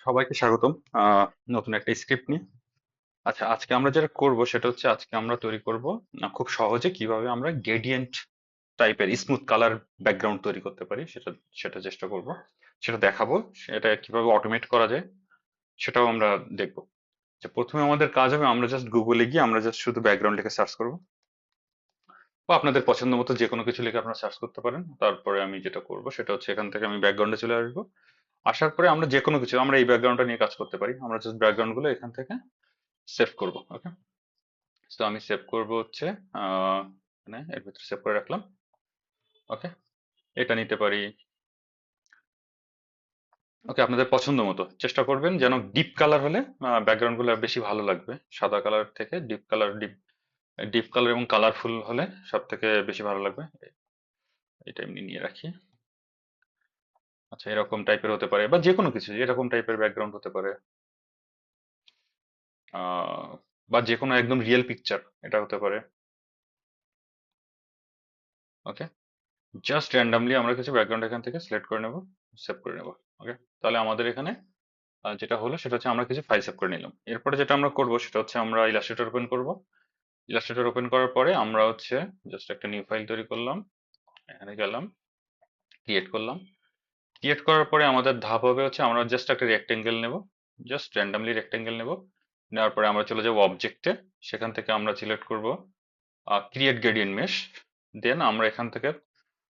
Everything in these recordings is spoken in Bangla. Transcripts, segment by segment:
সবাইকে স্বাগতম আহ, নতুন একটা স্ক্রিপ্ট নিয়ে। আচ্ছা, আজকে আমরা যেটা করব সেটা হচ্ছে আজকে আমরা তৈরি করব খুব সহজে কিভাবে আমরা গ্রেডিয়েন্ট টাইপের স্মুথ কালার ব্যাকগ্রাউন্ড তৈরি করতে পারি সেটা সেটা চেষ্টা করব, সেটা দেখাবো। সেটা কিভাবে অটোমেট করা যায় সেটাও আমরা দেখব। যে প্রথমে আমাদের কাজ হবে, আমরা জাস্ট গুগলে গিয়ে আমরা জাস্ট শুধু ব্যাকগ্রাউন্ড লিখে সার্চ করব, বা আপনাদের পছন্দ মতো যে কোনো কিছু লিখে আপনারা সার্চ করতে পারেন। তারপরে আমি যেটা করব সেটা হচ্ছে এখান থেকে আমি ব্যাকগ্রাউন্ডে চলে আসবো। আসার পরে আমরা যে কোনো কিছু, আমরা এই ব্যাকগ্রাউন্ডটা নিয়ে কাজ করতে পারি, আমরা জাস্ট ব্যাকগ্রাউন্ড গুলো এখান থেকে সেভ করব। ওকে, তো আমি সেভ করব হচ্ছে মানে এর ভিতরে সেভ করে রাখলাম। ওকে, এটা নিতে পারি। ওকে, আপনাদের পছন্দ মতো চেষ্টা করবেন যেন ডিপ কালার হলে ব্যাকগ্রাউন্ড গুলো বেশি ভালো লাগবে। সাদা কালার থেকে deep colour, deep deep colour এবং কালারফুল হলে সব থেকে বেশি ভালো লাগবে। এটা এমনি নিয়ে রাখি। আচ্ছা, এরকম টাইপের হতে পারে বা যে কোনো কিছু এরকম টাইপের ব্যাকগ্রাউন্ড হতে পারে, আহ, বা যে কোনো একদম রিয়েল পিকচার এটা হতে পারে। ওকে, জাস্ট র্যান্ডামলি আমরা কিছু ব্যাকগ্রাউন্ড এখান থেকে সিলেক্ট করে নেব, সেভ করে নেব। ওকে, তাহলে আমাদের এখানে যেটা হলো সেটা হচ্ছে আমরা কিছু ফাইল সেভ করে নিলাম। এরপরে যেটা আমরা করব সেটা হচ্ছে আমরা ইলাস্ট্রেটর ওপেন করব। ইলাস্ট্রেটর ওপেন করার পরে আমরা হচ্ছে জাস্ট একটা নিউ ফাইল তৈরি করলাম, এখানে গেলাম, ক্রিয়েট করলাম। ক্রিয়েট করার পরে আমাদের ধাপ হবে হচ্ছে আমরা জাস্ট একটা রেক্টেঙ্গেল নেব, জাস্ট র্যান্ডামলি রেক্টেঙ্গেল নেব। নেওয়ার পরে আমরা চলে যাব অবজেক্টে, সেখান থেকে আমরা সিলেক্ট করব ক্রিয়েট গ্রেডিয়েন্ট মেশ। দেন আমরা এখান থেকে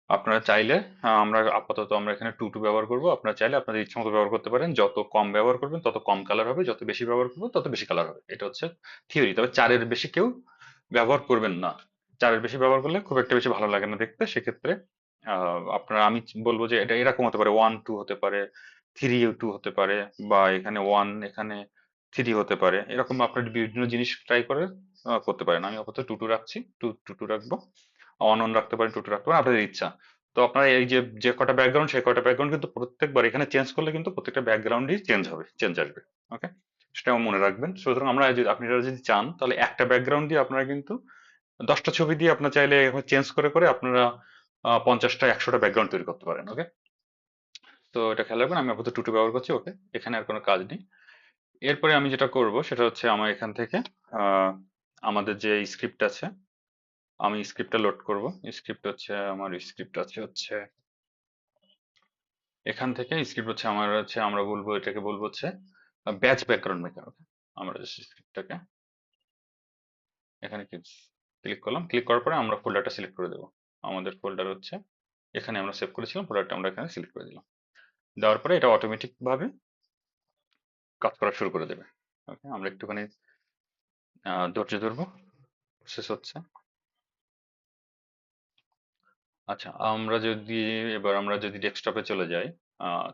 আপনারা চাইলে আমরা আপাতত আমরা এখানে 2 ব্যবহার করব। আপনারা চাইলে আপনাদের ইচ্ছা মতো ব্যবহার করতে পারেন। যত কম ব্যবহার করবেন তত কম কালার হবে, যত বেশি ব্যবহার করবেন তত বেশি কালার হবে। এটা হচ্ছে থিওরি, তবে 4-এর বেশি কেউ ব্যবহার করবেন না। 4-এর বেশি ব্যবহার করলে খুব একটা বেশি ভালো লাগে না দেখতে। সেক্ষেত্রে আপনারা, আমি বলবো যে এটা এরকম হতে পারে, 1 2 হতে পারে, 3 2 হতে পারে, বা এখানে 1 এখানে 3 হতে পারে। এরকম আপনার বিভিন্ন জিনিস ট্রাই করে করতে পারেন। আমি আপাতত 2 2 রাখছি, 2 2 রাখবো। অন অন রাখতে পারেন, 2 2 রাখতে পারেন, আপনাদের ইচ্ছা। তো আপনারা এই যে যে কটা ব্যাকগ্রাউন্ড, সেই কটা ব্যাকগ্রাউন্ড কিন্তু প্রত্যেকবার এখানে চেঞ্জ করলে কিন্তু প্রত্যেকটা ব্যাকগ্রাউন্ডই চেঞ্জ হবে, চেঞ্জ আসবে। ওকে, সেটাও মনে রাখবেন। সুতরাং আমরা আপনারা যদি চান তাহলে একটা ব্যাকগ্রাউন্ড দিয়ে আপনারা কিন্তু 10টা ছবি দিয়ে আপনার চাইলে চেঞ্জ করে করে আপনারা 50টা 100টা ব্যাকগ্রাউন্ড তৈরি করতে পারেন। ওকে, তো এটা খেয়াল রাখবেন। আমি আপাতত 2 2 ব্যবহার করছি। ওকে, এখানে আর কোনো কাজ নেই। এরপরে আমি যেটা করব সেটা হচ্ছে আমার এখান থেকে আহ, আমাদের যে স্ক্রিপ্ট আছে, আমি স্ক্রিপ্টটা লোড করব। স্ক্রিপ্ট হচ্ছে আমার স্ক্রিপ্ট আছে হচ্ছে এখান থেকে। স্ক্রিপ্ট হচ্ছে আমার হচ্ছে, আমরা বলবো এটাকে বলবো হচ্ছে ব্যাচ ব্যাকগ্রাউন্ড মেকার। ওকে, আমরা স্ক্রিপ্টটাকে এখানে ক্লিক করলাম। ক্লিক করার পরে আমরা ফোল্ডারটা সিলেক্ট করে দেবো। আমাদের ফোল্ডার হচ্ছে এখানে আমরা সেভ করেছিলাম, ফোল্ডারটা আমরা এখানে সিলেক্ট করে দিলাম। দেওয়ার পরে এটা অটোমেটিক ভাবে কাজ করা শুরু করে দেবে। ওকে, আমরা একটুখানি ধৈর্য ধরবো, প্রসেস হচ্ছে। আচ্ছা, আমরা যদি ডেস্কটপে চলে যাই,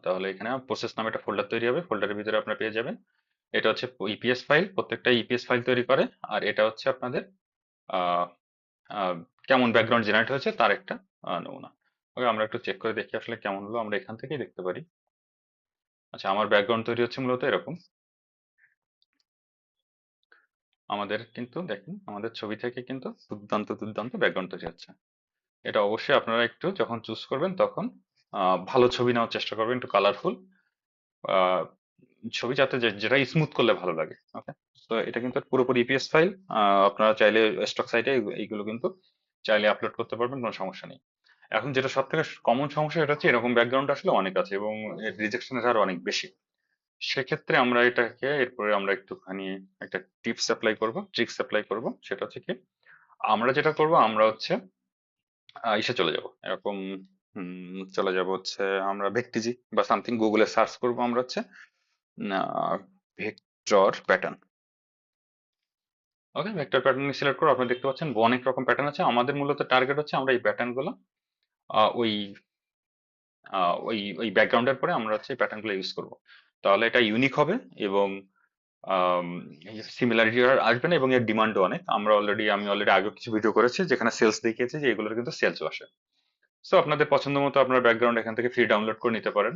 তাহলে এখানে প্রসেস নামে একটা ফোল্ডার তৈরি হবে। ফোল্ডারের ভিতরে আপনারা পেয়ে যাবেন, এটা হচ্ছে ইপিএস ফাইল, প্রত্যেকটা ইপিএস ফাইল তৈরি করে। আর এটা হচ্ছে আপনাদের আহ, আহ, কেমন ব্যাকগ্রাউন্ড জেনারেট হয়েছে তার একটা নমুনা। ওকে, আমরা একটু চেক করে দেখি আসলে কেমন হলো, আমরা এখান থেকেই দেখতে পারি। আচ্ছা, আমার ব্যাকগ্রাউন্ড তৈরি হচ্ছে মূলত এরকম। আমাদের কিন্তু দেখেন, আমাদের ছবি থেকে কিন্তু দুর্দান্ত দুর্দান্ত ব্যাকগ্রাউন্ড তৈরি হচ্ছে। এটা অবশ্যই আপনারা একটু যখন চুজ করবেন তখন ভালো ছবি নেওয়ার চেষ্টা করবেন, একটু কালারফুল ছবি, যাতে যেটা স্মুথ করলে ভালো লাগে। ওকে, তো এটা কিন্তু পুরোপুরি ইপিএস ফাইল। আপনারা চাইলে স্টক সাইটে এইগুলো কিন্তু চাইলে আপলোড করতে পারবেন, কোনো সমস্যা নেই। এখন যেটা সব থেকে কমন সমস্যা এটা হচ্ছে এরকম ব্যাকগ্রাউন্ড আসলে অনেক আছে এবং এর রিজেকশনের হার অনেক বেশি। সেক্ষেত্রে আমরা এটাকে এরপরে আমরা একটুখানি একটা টিপস অ্যাপ্লাই করব, ট্রিক্স অ্যাপ্লাই করব। সেটা হচ্ছে কি, আমরা যেটা করব আমরা হচ্ছে ইসে চলে যাব এরকম, চলে যাব হচ্ছে আমরা ভেক্টিজি বা সামথিং গুগলে সার্চ করব আমরা হচ্ছে ভেক্টর প্যাটার্ন। ওকে, ভেক্টর প্যাটার্ন সিলেক্ট করো। আপনি দেখতে পাচ্ছেন অনেক রকম প্যাটার্ন আছে। আমাদের মূলত টার্গেট হচ্ছে আমরা এই প্যাটার্ন গুলো ওই ওই ব্যাকগ্রাউন্ডের পরে আমরা হচ্ছে এই প্যাটার্ন গুলো ইউজ করবো। তাহলে এটা ইউনিক হবে এবং সিমিলারিটি আসবে না, এবং এর ডিমান্ডও অনেক। আমি অলরেডি আগে কিছু ভিডিও করেছি যেখানে সেলস দেখিয়েছি যে এগুলোর কিন্তু সেলসও আসে। সো আপনাদের পছন্দ মতো আপনার ব্যাকগ্রাউন্ড এখান থেকে ফ্রি ডাউনলোড করে নিতে পারেন।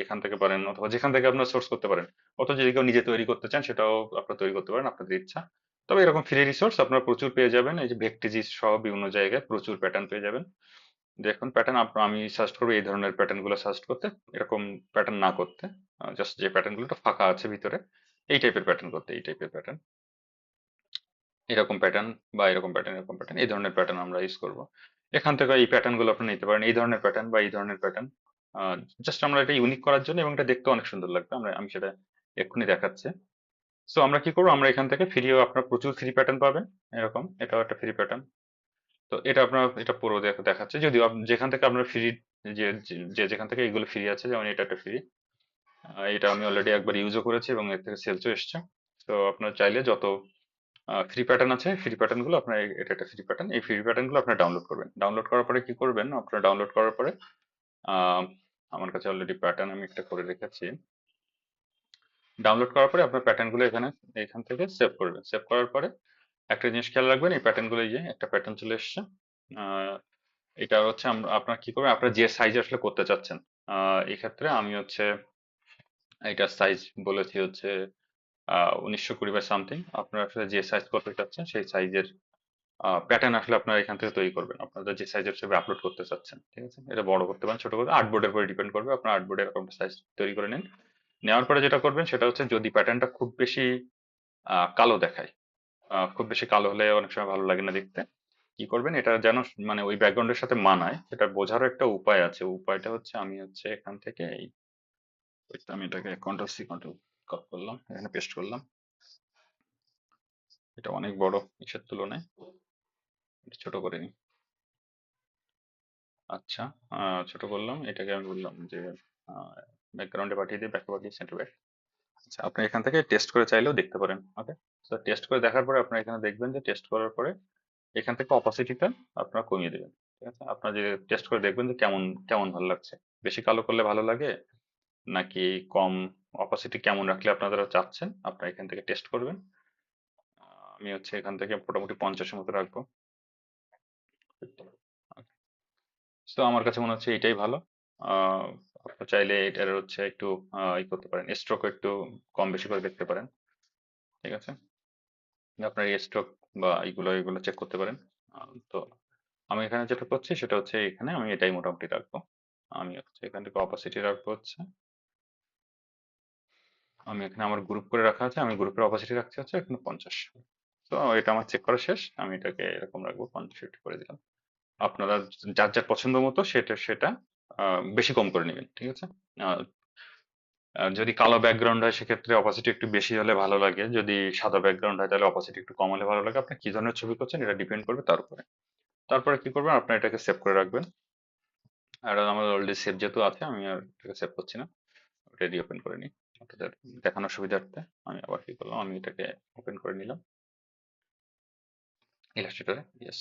এখান থেকে পারেন, অথবা যেখান থেকে আপনার সোর্স করতে পারেন। অথবা যদি কেউ নিজে তৈরি করতে চান সেটাও আপনারা তৈরি করতে পারেন, আপনাদের ইচ্ছা। তবে এরকম ফ্রি রিসোর্স আপনারা প্রচুর পেয়ে যাবেন। এই যে ভেক্টিজি সহ বিভিন্ন জায়গায় প্রচুর প্যাটার্ন পেয়ে যাবেন। দেখুন প্যাটার্ন, আমি সাজেস্ট করবো এই ধরনের প্যাটার্ন গুলো সাজেস্ট করতে, এরকম প্যাটার্ন না করতে। জাস্ট যে প্যাটার্ন গুলো একটু ফাঁকা আছে ভিতরে, এই টাইপের প্যাটার্ন করতে, এই টাইপের প্যাটার্ন, এরকম প্যাটার্ন বা এরকম প্যাটার্ন, এরকম প্যাটার্ন, এই ধরনের প্যাটার্ন আমরা ইউজ করব। এখান থেকে এই প্যাটার্ন গুলো আপনি নিতে পারেন, এই ধরনের প্যাটার্ন বা এই ধরনের প্যাটার্ন, জাস্ট আমরা এটা ইউনিক করার জন্য, এবং এটা দেখতে অনেক সুন্দর লাগবে। আমি সেটা এক্ষুনি দেখাচ্ছি। সো আমরা কি করবো, আমরা এখান থেকে ফ্রিও আপনার প্রচুর ফ্রি প্যাটার্ন পাবেন, এরকম এটাও একটা ফ্রি প্যাটার্ন। তো এটা আপনার, এটা পুরো দেখাচ্ছে, যদিও যেখান থেকে আপনার ফ্রি, যে যেখান থেকে এগুলো ফ্রি আছে, যেমন এটা একটা ফ্রি, এটা আমি অলরেডি একবার ইউজও করেছি এবং এর থেকে সেলসও এসছে। তো আপনার চাইলে যত ফ্রি প্যাটার্ন আছে, ফ্রি প্যাটার্ন গুলো আপনার, এটা একটা ফ্রি প্যাটার্ন, এই ফ্রি প্যাটার্ন গুলো আপনার ডাউনলোড করবেন। ডাউনলোড করার পরে কি করবেন, আপনার ডাউনলোড করার পরে আহ, আমার কাছে অলরেডি প্যাটার্ন আমি একটা করে রেখেছি। ডাউনলোড করার পরে আপনার প্যাটার্ন গুলো এখান থেকে সেভ করবেন। সেভ করার পরে একটা জিনিস খেয়াল রাখবেন, এই প্যাটার্ন গুলো, এই যে একটা প্যাটার্ন চলে এসছে। আহ, এটা হচ্ছে আপনার কি করবেন, আপনার যে সাইজ আসলে করতে চাচ্ছেন। এই ক্ষেত্রে আমি হচ্ছে এটার সাইজ বলেছি হচ্ছে 1920 বাই সামথিং। আপনারা আসলে যে সাইজ করতে চাচ্ছেন সেই সাইজের প্যাটার্ন আসলে আপনারা এখান থেকে তৈরি করবেন, আপনারা যে সাইজের ছবি আপলোড করতে চাচ্ছেন। ঠিক আছে, এটা বড় করতে পারেন, ছোট করতে, আর্টবোর্ডের উপরে ডিপেন্ড করবে, আপনার আর্টবোর্ডে এরকম সাইজ তৈরি করে নিন। নেওয়ার পরে যেটা করবেন সেটা হচ্ছে, যদি প্যাটার্নটা খুব বেশি কালো দেখায়, খুব বেশি কালো হলে অনেক সময় ভালো লাগে না দেখতে, কি করবেন, এটা যেন মানে ওই ব্যাকগ্রাউন্ডের সাথে মানায়, সেটা বোঝারও একটা উপায় আছে। উপায়টা হচ্ছে, আমি হচ্ছে এখান থেকে আমি এটাকে কন্ট্রোল সি কন্ট্রোল করলাম, এখানে পেস্ট করলাম। এটা অনেক বড় ইসের তুলনায়, একটু ছোট করে নিই। আচ্ছা, ছোট করলাম, এটাকে আমি বললাম যে ব্যাকগ্রাউন্ডে পাঠিয়ে দিই, ব্যাকে পাঠিয়ে সেন্টার ব্যাক। আচ্ছা, আপনি এখান থেকে টেস্ট করে চাইলেও দেখতে পারেন। ওকে, তো টেস্ট করে দেখার পরে আপনার এখানে দেখবেন যে, টেস্ট করার পরে এখান থেকে অপাসিটিটা আপনারা কমিয়ে দেবেন। ঠিক আছে, আপনার যে টেস্ট করে দেখবেন যে কেমন কেমন ভালো লাগছে, বেশি কালো করলে ভালো লাগে নাকি কম অপাসিটি, কেমন রাখলে আপনারা চাচ্ছেন, আপনারা এখান থেকে টেস্ট করবেন। আমি হচ্ছে এখান থেকে মোটামুটি 50-এর মতো রাখবো। তো আমার কাছে মনে হচ্ছে এটাই ভালো। আহ আপনার চাইলে এটার হচ্ছে একটু ই করতে পারেন, স্ট্রোক একটু কম বেশি করে দেখতে পারেন। ঠিক আছে, আপনার এই স্ট্রোক বা এগুলো এগুলো চেক করতে পারেন। তো আমি এখানে যেটা করছি সেটা হচ্ছে, এখানে আমি এটাই মোটামুটি রাখবো। আমি হচ্ছে এখান থেকে অপাসিটি রাখবো হচ্ছে, আমি এখানে আমার গ্রুপ করে রাখা আছে, আমি গ্রুপের অপাসিটি রাখছি হচ্ছে এখানে 50। তো এটা আমার চেক করা শেষ, আমি এটাকে এরকম রাখবো, 50-50 করে দিলাম। আপনারা যার যার পছন্দ মতো সেটা সেটা বেশি কম করে নেবেন। ঠিক আছে, আহ, আর যদি কালো ব্যাকগ্রাউন্ড হয় সেক্ষেত্রে অপাসিটি একটু বেশি হলে ভালো লাগে, যদি সাদা ব্যাকগ্রাউন্ড হয় তাহলে অপাসিটি একটু কম হলে ভালো লাগে। আপনি কি ধরনের ছবি করছেন এটা ডিপেন্ড করবে তার উপরে। তারপরে কি করবেন, আপনার এটাকে সেভ করে রাখবেন। আর আমার অলরেডি সেভ যেহেতু আছে, আমি আর এটাকে সেভ করছি না, ওটা রিওপেন করে নিই আপনাদের দেখানোর সুবিধার্থে। আমি আবার কি করলাম, আমি এটাকে ওপেন করে নিলাম ইলাস্ট্রেটরে। ইয়েস,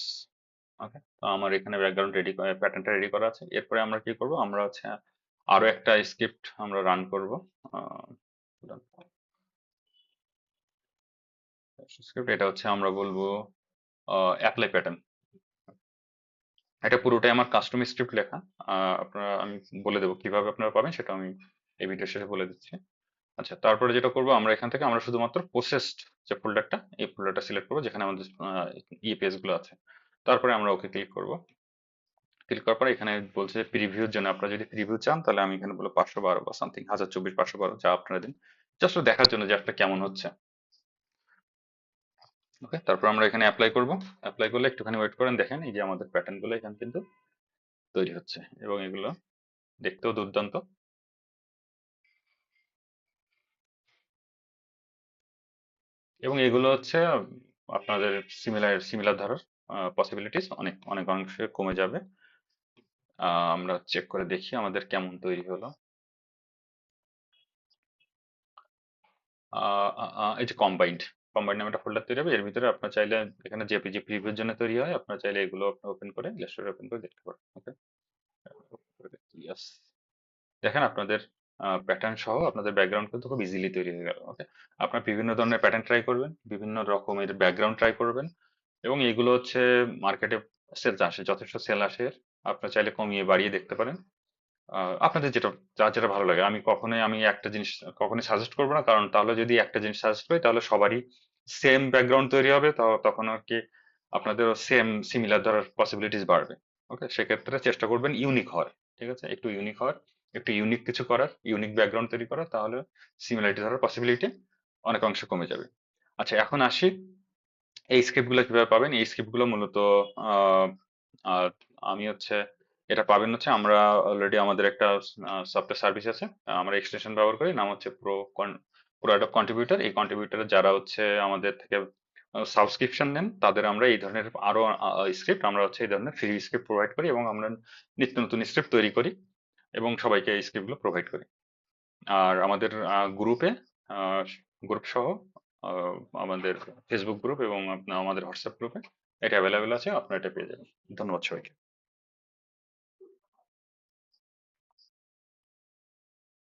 ওকে। তো আমার এখানে ব্যাকগ্রাউন্ড রেডি, প্যাটার্নটা রেডি করা আছে। এরপরে আমরা কি করব, আমরা হচ্ছে আরো একটা স্ক্রিপ্ট আমরা রান করব। স্ক্রিপ্ট, এটা হচ্ছে আমরা বলবো অ্যাপ্লাই প্যাটার্ন। এটা পুরোটাই আমার কাস্টম স্ক্রিপ্ট লেখা। আপনারা, আমি বলে দেবো কিভাবে আপনারা পাবেন, সেটা আমি এই ভিডিও শেষে বলে দিচ্ছি। আচ্ছা, তারপরে যেটা করবো, আমরা এখান থেকে আমরা শুধুমাত্র প্রসেসড যে ফোল্ডারটা, এই ফোল্ডারটা সিলেক্ট করবো যেখানে আমাদের পেজ গুলো আছে। তারপরে আমরা ওকে ক্লিক করব। ক্লিক করার পরে এখানে বলছে যে প্রিভিউর জন্য, আপনারা যদি প্রিভিউ চান তাহলে আমি এখানে বলবো 512 বা সামথিং, 1024, 512, যা আপনারা দিন, জাস্ট দেখার জন্য যে একটা কেমন হচ্ছে। ওকে, তারপর আমরা এখানে অ্যাপ্লাই করব। অ্যাপ্লাই করলে একটুখানি ওয়েট করেন, দেখেন এই যে আমাদের প্যাটার্ন গুলো এখানে কিন্তু তৈরি হচ্ছে, এবং এগুলো দেখতেও দুর্দান্ত। এবং এগুলো হচ্ছে আপনাদের সিমিলার সিমিলার ধারার পসিবিলিটিস অনেক অনেক অংশে কমে যাবে। আমরা চেক করে দেখি আমাদের কেমন তৈরি হলো। এই যে কম্বাইন্ড, কম্বাইন্ড নামে একটা ফোল্ডার তৈরি হবে, এর ভিতরে আপনার চাইলে এখানে জেপিজি প্রিভিউর জন্য তৈরি হয়, আপনার চাইলে এগুলো আপনি ওপেন করে ইলাস্ট্রেটর ওপেন করে দেখতে পারেন। ওকে, ইয়েস, দেখেন আপনাদের প্যাটার্ন সহ আপনাদের ব্যাকগ্রাউন্ড কিন্তু খুব ইজিলি তৈরি হয়ে গেল। ওকে, আপনার বিভিন্ন ধরনের প্যাটার্ন ট্রাই করবেন, বিভিন্ন রকমের ব্যাকগ্রাউন্ড ট্রাই করবেন, এবং এগুলো হচ্ছে মার্কেটে সেল আসে, যথেষ্ট সেল আসে। আপনার চাইলে কমিয়ে বাড়িয়ে দেখতে পারেন, আপনাদের যেটা, যার যেটা ভালো লাগে। আমি একটা জিনিস কখনোই সাজেস্ট করবো না, কারণ তাহলে যদি একটা জিনিস সাজেস্ট করি তাহলে সবারই সেম ব্যাকগ্রাউন্ড তৈরি হবে, তখন আর কি আপনাদেরও সেম সিমিলার ধরার পসিবিলিটিস বাড়বে। ওকে, সেক্ষেত্রে চেষ্টা করবেন ইউনিক হওয়ার। ঠিক আছে, একটু ইউনিক হওয়ার, একটু ইউনিক কিছু করার, ইউনিক ব্যাকগ্রাউন্ড তৈরি করার, তাহলে সিমিলারিটি ধরার পসিবিলিটি অনেক অংশে কমে যাবে। আচ্ছা, এখন আসি এই স্ক্রিপ্টগুলো কিভাবে পাবেন। এই স্ক্রিপ্টগুলো মূলত আহ, আহ, আমি হচ্ছে এটা পাবেন হচ্ছে, আমরা অলরেডি আমাদের একটা সফটওয়্যার সার্ভিস আছে, আমরা এক্সটেনশন ব্যবহার করি, নাম হচ্ছে প্রো অ্যাডব কন্ট্রিবিউটর। এই কন্ট্রিবিউটরে যারা হচ্ছে আমাদের থেকে সাবস্ক্রিপশন নেন, তাদের আমরা এই ধরনের আরো স্ক্রিপ্ট, আমরা হচ্ছে এই ধরনের ফ্রি স্ক্রিপ্ট প্রোভাইড করি, এবং আমরা নিত্য নতুন স্ক্রিপ্ট তৈরি করি এবং সবাইকে এই স্ক্রিপ্টগুলো প্রোভাইড করি। আর আমাদের গ্রুপে, গ্রুপ সহ আহ, আমাদের ফেসবুক গ্রুপ এবং আপনার আমাদের হোয়াটসঅ্যাপ গ্রুপে এটা অ্যাভেলেবেল আছে, আপনারা এটা পেয়ে যাবেন। ধন্যবাদ সবাইকে।